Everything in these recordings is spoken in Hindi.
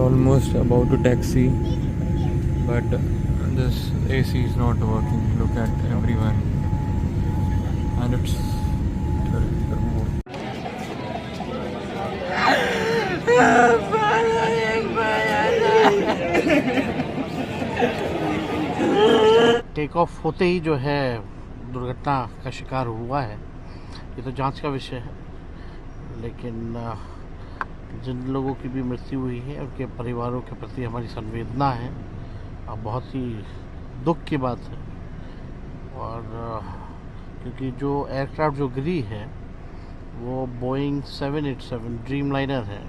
almost about to taxi, but this AC is not working. Look at everyone, and it's take off होते ही जो है दुर्घटना का शिकार हुआ है। ये तो जांच का विषय है, लेकिन जिन लोगों की भी मृत्यु हुई है उनके परिवारों के प्रति हमारी संवेदना है और बहुत ही दुख की बात है। और क्योंकि जो एयरक्राफ्ट जो गिरी है वो बोइंग 787 ड्रीम लाइनर है,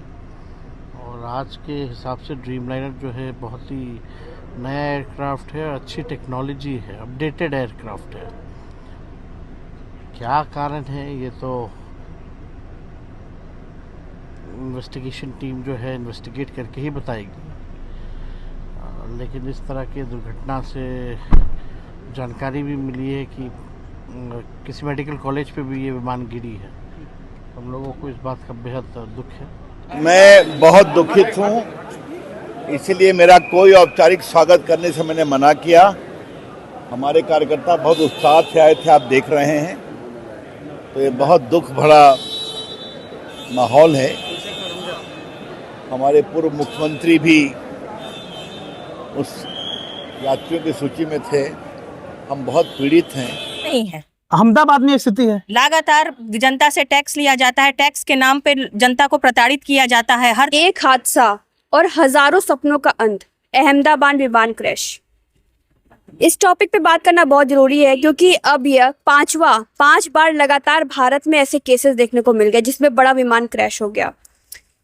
और आज के हिसाब से ड्रीम लाइनर जो है बहुत ही नया एयरक्राफ्ट है, अच्छी टेक्नोलॉजी है, अपडेटेड एयरक्राफ्ट है। क्या कारण है ये तो इन्वेस्टिगेशन टीम जो है इन्वेस्टिगेट करके ही बताएगी, लेकिन इस तरह के दुर्घटना से जानकारी भी मिली है कि किसी मेडिकल कॉलेज पे भी ये विमान गिरी है। हम लोगों को इस बात का बेहद दुख है। मैं बहुत दुखित हूँ, इसीलिए मेरा कोई औपचारिक स्वागत करने से मैंने मना किया। हमारे कार्यकर्ता बहुत उत्साह से आए थे, आप देख रहे हैं, तो ये बहुत दुख भरा माहौल है। हमारे पूर्व मुख्यमंत्री भी उस यात्रियों की सूची में थे। हम बहुत पीड़ित हैं। नहीं है, अहमदाबाद में स्थिति है, लगातार जनता से टैक्स लिया जाता है, टैक्स के नाम पे जनता को प्रताड़ित किया जाता है। हर एक हादसा और हजारों सपनों का अंत, अहमदाबाद विमान क्रैश। इस टॉपिक पे बात करना बहुत जरूरी है, क्योंकि अब यह पांच बार लगातार भारत में ऐसे केसेस देखने को मिल गए जिसमें बड़ा विमान क्रैश हो गया।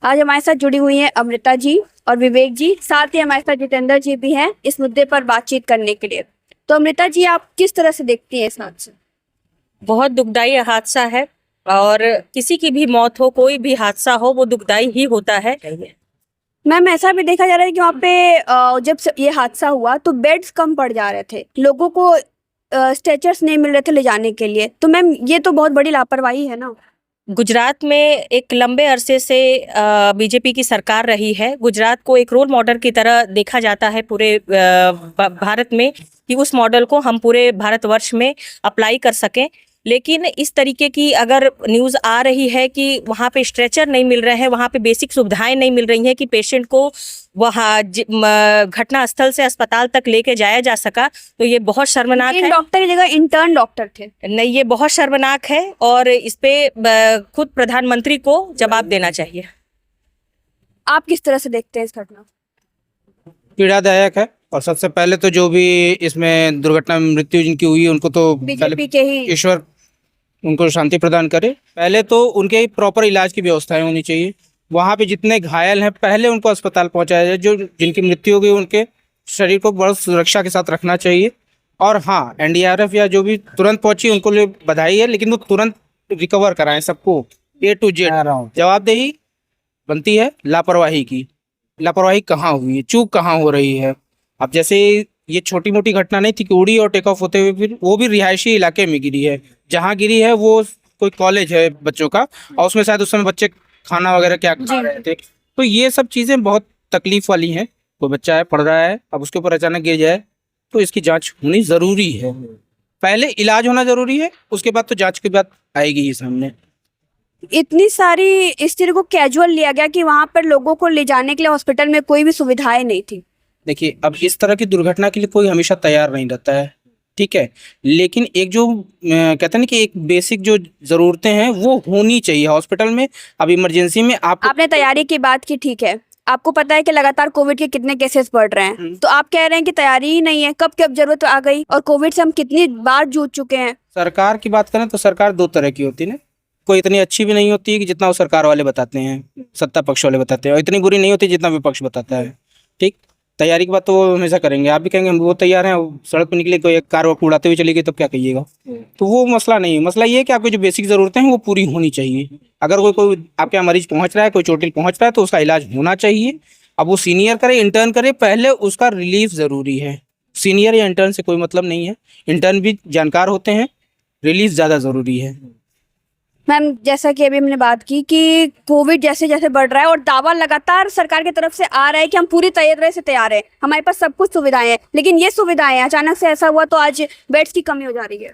आज हमारे साथ जुड़ी हुई हैं अमृता जी और विवेक जी, साथ ही हमारे साथ जितेंद्र जी भी हैं इस मुद्दे पर बातचीत करने के लिए। तो अमृता जी, आप किस तरह से देखती हैं इस हादसे? बहुत दुखदाई हादसा है, और किसी की भी मौत हो, कोई भी हादसा हो, वो दुखदाई ही होता है। मैम, ऐसा भी देखा जा रहा है कि वहाँ पे जब ये हादसा हुआ तो बेड्स कम पड़ जा रहे थे, लोगों को स्ट्रेचर्स नहीं मिल रहे थे ले जाने के लिए। तो मैम, ये तो बहुत बड़ी लापरवाही है ना। गुजरात में एक लंबे अरसे से बीजेपी की सरकार रही है। गुजरात को एक रोल मॉडल की तरह देखा जाता है पूरे भारत में, कि उस मॉडल को हम पूरे भारतवर्ष में अप्लाई कर सकें। लेकिन इस तरीके की अगर न्यूज़ आ रही है कि वहाँ पे स्ट्रेचर नहीं मिल रहे हैं, वहाँ पे बेसिक सुविधाएं नहीं मिल रही हैं कि पेशेंट को वहाँ घटना स्थल से अस्पताल तक लेके जाया जा सका, तो ये बहुत शर्मनाक है। डॉक्टर की जगह इंटर्न डॉक्टर थे। नहीं, ये बहुत शर्मनाक है, और इस पे खुद प्रधानमंत्री को जवाब देना चाहिए। आप किस तरह से देखते हैं इस घटना? पीड़ादायक है। और सबसे पहले तो जो भी इसमें दुर्घटना में मृत्यु जिनकी हुई उनको तो बीजेपी के ही ईश्वर उनको शांति प्रदान करे। पहले तो उनके प्रॉपर इलाज की व्यवस्थाएं होनी चाहिए। वहाँ पे जितने घायल हैं पहले उनको अस्पताल पहुँचाया जाए। जो जिनकी मृत्यु हो गई उनके शरीर को बड़ी सुरक्षा के साथ रखना चाहिए। और हाँ, एनडीआरएफ या जो भी तुरंत पहुँची उनको बधाई है, लेकिन वो तुरंत रिकवर कराएं सबको, A to Z। जवाबदेही बनती है लापरवाही की। लापरवाही कहाँ हुई है, चूक कहाँ हो रही है? अब जैसे ये छोटी मोटी घटना नहीं थी कि उड़ी और टेक ऑफ होते हुए फिर वो भी रिहायशी इलाके में गिरी है। जहाँ गिरी है वो कोई कॉलेज है बच्चों का, और उसमें शायद उस समय बच्चे खाना वगैरह क्या खा रहे थे। तो ये सब चीज़ें बहुत तकलीफ वाली हैं। कोई बच्चा है, पढ़ रहा है, अब उसके ऊपर अचानक गिर जाए तो इसकी जांच होनी ज़रूरी है। पहले इलाज होना ज़रूरी है, उसके बाद तो जांच के बाद आएगी ही सामने। इतनी सारी इस चीज को कैजुअल लिया गया कि वहाँ पर लोगों को ले जाने के लिए हॉस्पिटल में कोई भी सुविधाएं नहीं थी। देखिए, अब इस तरह की दुर्घटना के लिए कोई हमेशा तैयार नहीं रहता है, ठीक है, लेकिन एक जो कहते हैं ना कि एक बेसिक जो ज़रूरतें हैं वो होनी चाहिए हॉस्पिटल में। अब इमरजेंसी में आपने तैयारी की बात की, ठीक है, आपको पता है कि लगातार कोविड के कितने केसेस बढ़ रहे हैं, तो आप कह रहे हैं कि तैयारी ही नहीं है। कब जरूरत आ गई, और कोविड से हम कितनी बार जूझ चुके हैं। सरकार की बात करें तो सरकार दो तरह की होती है ना। कोई इतनी अच्छी भी नहीं होती है कि जितना वो सरकार वाले बताते हैं, सत्ता पक्ष वाले बताते हैं, और इतनी बुरी नहीं होती जितना विपक्ष बताता है। ठीक, तैयारी की बात तो वो हमेशा करेंगे। आप भी कहेंगे हम वो तैयार हैं, सड़क पर निकले कोई एक कार उड़ाते हुए चली गई तो क्या कहिएगा? तो वो मसला नहीं है। मसला ये है कि आपकी जो बेसिक ज़रूरतें हैं वो पूरी होनी चाहिए। अगर कोई आपके यहाँ मरीज पहुँच रहा है, कोई चोटिल पहुँच रहा है, तो उसका इलाज होना चाहिए। अब वो सीनियर करे इंटर्न करे, पहले उसका रिलीफ ज़रूरी है। सीनियर या इंटर्न से कोई मतलब नहीं है। इंटर्न भी जानकार होते हैं, रिलीफ ज़्यादा ज़रूरी है। मैम, जैसा कि अभी हमने बात की कि कोविड जैसे जैसे बढ़ रहा है और दावा लगातार सरकार की तरफ से आ रहा है कि हम पूरी तरह से तैयार हैं, हमारे पास सब कुछ सुविधाएं हैं, लेकिन ये सुविधाएं अचानक से ऐसा हुआ तो आज बेड्स की कमी हो जा रही है।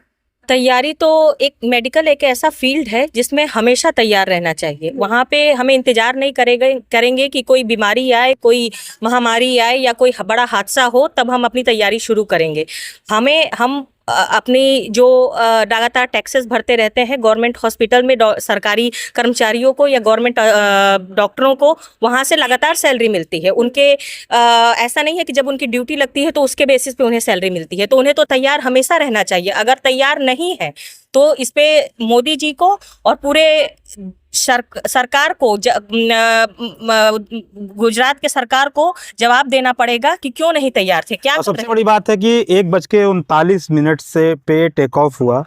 तैयारी तो मेडिकल एक ऐसा फील्ड है जिसमें हमेशा तैयार रहना चाहिए। वहाँ पे हमें इंतजार नहीं करेंगे कि कोई बीमारी आए, कोई महामारी आए या कोई बड़ा हादसा हो, तब हम अपनी तैयारी शुरू करेंगे। हम अपनी जो लगातार टैक्सेस भरते रहते हैं गवर्नमेंट हॉस्पिटल में, सरकारी कर्मचारियों को या गवर्नमेंट डॉक्टरों को वहाँ से लगातार सैलरी मिलती है। उनके ऐसा नहीं है कि जब उनकी ड्यूटी लगती है तो उसके बेसिस पे उन्हें सैलरी मिलती है, तो उन्हें तो तैयार हमेशा रहना चाहिए। अगर तैयार नहीं है तो इस पे मोदी जी को और पूरे सरकार को, गुजरात के सरकार को जवाब देना पड़ेगा कि क्यों नहीं तैयार थे। क्या सबसे बड़ी बात है कि 1:39 से पे टेक ऑफ हुआ।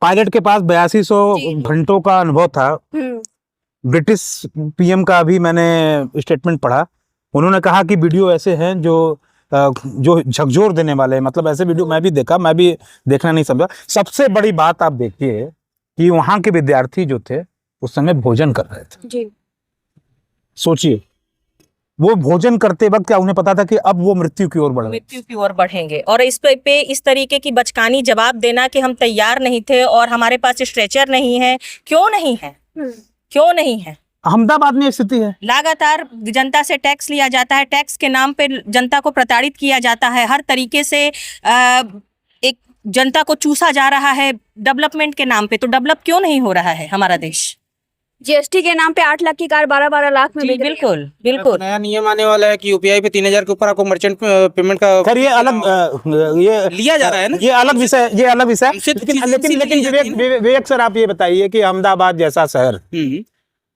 पायलट के पास 8200 घंटों का अनुभव था। ब्रिटिश पीएम का भी मैंने स्टेटमेंट पढ़ा, उन्होंने कहा कि वीडियो ऐसे हैं जो झकझोर देने वाले हैं। मतलब ऐसे वीडियो मैं भी देखा, मैं भी देखना नहीं समझा। सबसे बड़ी बात आप देखिए कि वहां के विद्यार्थी जो थे उस समय भोजन कर रहे थे जी। सोचिए, वो भोजन करते वक्त क्या उन्हें पता था कि अब वो मृत्यु की ओर बढ़ेंगे। और इस पे इस तरीके की बचकानी जवाब देना कि हम तैयार नहीं थे और हमारे पास स्ट्रेचर नहीं है। क्यों नहीं है? क्यों नहीं है? अहमदाबाद में स्थिति है, लगातार जनता से टैक्स लिया जाता है, टैक्स के नाम पे जनता को प्रताड़ित किया जाता है, हर तरीके से एक जनता को चूसा जा रहा है डेवलपमेंट के नाम पे। तो डेवलप क्यों नहीं हो रहा है हमारा देश? जीएसटी के नाम पे 8 लाख की कार 12-12 लाख में बिक रही है। बिल्कुल बिल्कुल। नया नियम आने वाला है कि यूपीआई पे 3000 के ऊपर आपको मर्चेंट पेमेंट का, खैर ये अलग ये लिया जा रहा है ना, ये अलग विषय। लेकिन विवेक सर, आप ये बताइए कि अहमदाबाद जैसा शहर,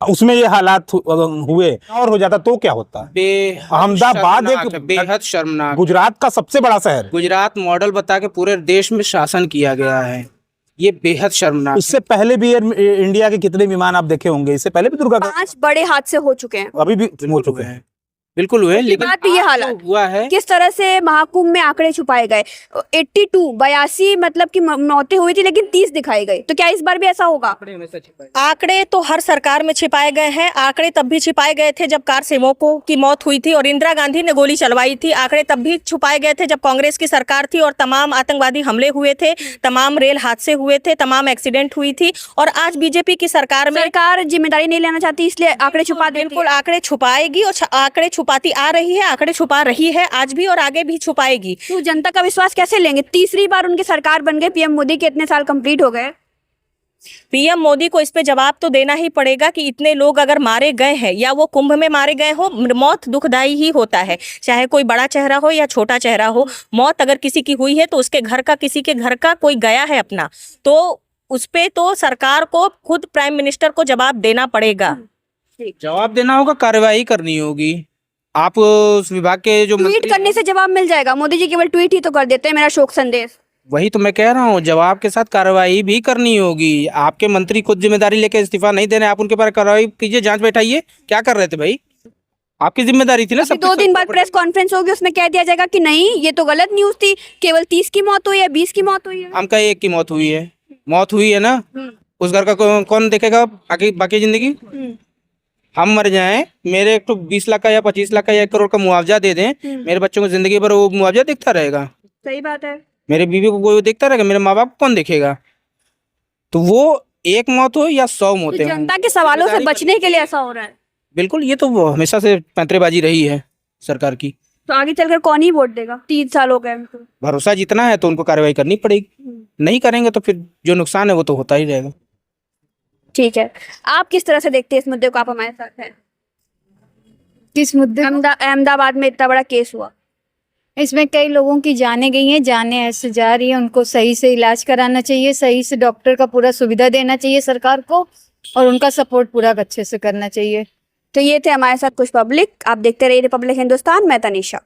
उसमें ये हालात हुए और हो जाता तो क्या होता? अहमदाबाद एक बेहद शर्मनाक, गुजरात का सबसे बड़ा शहर, गुजरात मॉडल बता के पूरे देश में शासन किया गया है, ये बेहद शर्मनाक। इससे पहले भी इंडिया के कितने विमान आप देखे होंगे, इससे पहले भी दुर्गा 5 बड़े हादसे हो चुके हैं, अभी भी हो चुके हैं। बिल्कुल हुए, लेकिन बात ये हालात हुआ है। किस तरह से महाकुंभ में आंकड़े छुपाए गए। 82 मतलब कि मौतें हुई थी, लेकिन 30 दिखाई गई। तो क्या इस बार भी ऐसा होगा? आंकड़े तो हर सरकार में छिपाए गए हैं। आंकड़े तब भी छिपाए गए थे जब कार सेवकों की मौत हुई थी और इंदिरा गांधी ने गोली चलवाई थी। आंकड़े तब भी छुपाए गए थे जब कांग्रेस की सरकार थी और तमाम आतंकवादी हमले हुए थे, तमाम रेल हादसे हुए थे, तमाम एक्सीडेंट हुई थी। और आज बीजेपी की सरकार में सरकार जिम्मेदारी नहीं लेना चाहती, इसलिए आंकड़े छुपा देती है। बिल्कुल, आंकड़े छुपाएगी और आंकड़े छुपाती आ रही है, आंकड़े छुपा रही है आज भी और आगे भी छुपाएगी। तो जनता का विश्वास कैसे लेंगे? तीसरी बार उनकी सरकार बन गई, पीएम मोदी के इतने साल कंप्लीट हो गए। पीएम मोदी को इस पे जवाब तो देना ही पड़ेगा कि इतने लोग अगर मारे गए हैं या वो कुंभ में मारे गए हो, मौत दुखदाई ही होता है, चाहे कोई बड़ा चेहरा हो या छोटा चेहरा हो। मौत अगर किसी की हुई है तो उसके घर का, किसी के घर का कोई गया है अपना, तो उस पे तो सरकार को खुद प्राइम मिनिस्टर को जवाब देना पड़ेगा। जवाब देना होगा, कार्रवाई करनी होगी। आप उस विभाग के जो ट्वीट करने से जवाब मिल जाएगा? मोदी जी केवल ट्वीट ही तो कर देते हैं, मेरा शोक संदेश। वही तो मैं कह रहा हूँ, जवाब के साथ कार्रवाई भी करनी होगी। आपके मंत्री खुद जिम्मेदारी लेके इस्तीफा नहीं दे रहे, आप उनके पर कार्रवाई कीजिए, जांच बैठाइए। क्या कर रहे थे भाई? आपकी जिम्मेदारी थी ना। 2 दिन बाद प्रेस कॉन्फ्रेंस होगी, उसमें कह दिया जाएगा कि नहीं, ये तो गलत न्यूज थी, केवल 30 की मौत हुई है, 20 की मौत हुई है। हम कहे 1 की मौत हुई है, मौत हुई है ना, उस घर का कौन देखेगा बाकी जिंदगी? हम मर जाएं, मेरे एक तो 20 लाख का या 25 लाख का या 1 करोड़ का मुआवजा दे दें, मेरे बच्चों को जिंदगी भर वो मुआवजा दिखता रहेगा। सही बात है। मेरे बीवी को कोई देखता रहेगा, मेरे माँ बाप को कौन देखेगा? तो वो 1 मौत हो या 100 मौतें तो जनता के सवालों से बचने के लिए ऐसा हो रहा है। बिल्कुल, ये तो हमेशा से पैंतरेबाजी रही है सरकार की। तो आगे चलकर कौन ही वोट देगा? 3 साल हो गए उनको। भरोसा जितना है तो उनको कार्रवाई करनी पड़ेगी, नहीं करेंगे तो फिर जो नुकसान है वो तो होता ही रहेगा। ठीक है, आप किस तरह से देखते हैं इस मुद्दे को? आप हमारे साथ हैं। किस मुद्दे? अहमदाबाद में इतना बड़ा केस हुआ, इसमें कई लोगों की जानें गई हैं, जानें ऐसे जा रही हैं। उनको सही से इलाज कराना चाहिए, सही से डॉक्टर का पूरा सुविधा देना चाहिए सरकार को, और उनका सपोर्ट पूरा अच्छे से करना चाहिए। तो ये थे हमारे साथ कुछ पब्लिक। आप देखते रहिए रिपब्लिक हिंदुस्तान। मैं तनीषा।